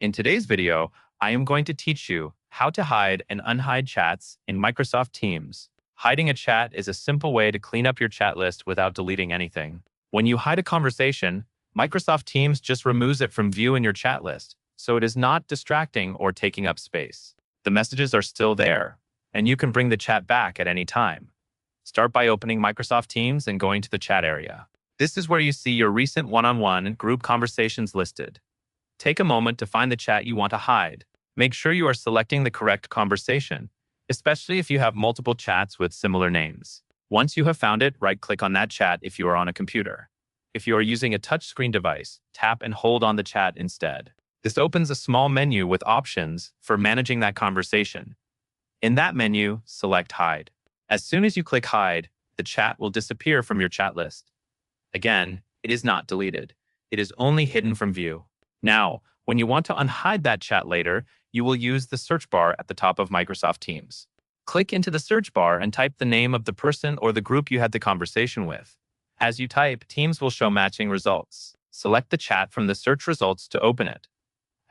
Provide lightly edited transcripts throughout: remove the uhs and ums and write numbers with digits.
In today's video, I am going to teach you how to hide and unhide chats in Microsoft Teams. Hiding a chat is a simple way to clean up your chat list without deleting anything. When you hide a conversation, Microsoft Teams just removes it from view in your chat list, so it is not distracting or taking up space. The messages are still there, and you can bring the chat back at any time. Start by opening Microsoft Teams and going to the chat area. This is where you see your recent one-on-one and group conversations listed. Take a moment to find the chat you want to hide. Make sure you are selecting the correct conversation, especially if you have multiple chats with similar names. Once you have found it, right-click on that chat if you are on a computer. If you are using a touchscreen device, tap and hold on the chat instead. This opens a small menu with options for managing that conversation. In that menu, select Hide. As soon as you click Hide, the chat will disappear from your chat list. Again, it is not deleted. It is only hidden from view. Now, when you want to unhide that chat later, you will use the search bar at the top of Microsoft Teams. Click into the search bar and type the name of the person or the group you had the conversation with. As you type, Teams will show matching results. Select the chat from the search results to open it.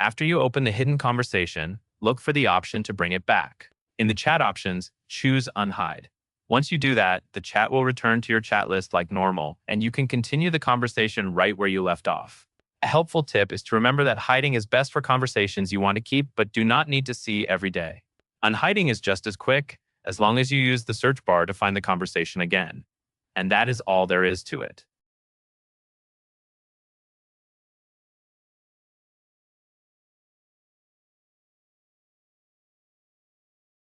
After you open the hidden conversation, look for the option to bring it back. In the chat options, choose Unhide. Once you do that, the chat will return to your chat list like normal, and you can continue the conversation right where you left off. A helpful tip is to remember that hiding is best for conversations you want to keep but do not need to see every day. Unhiding is just as quick, as long as you use the search bar to find the conversation again. And that is all there is to it.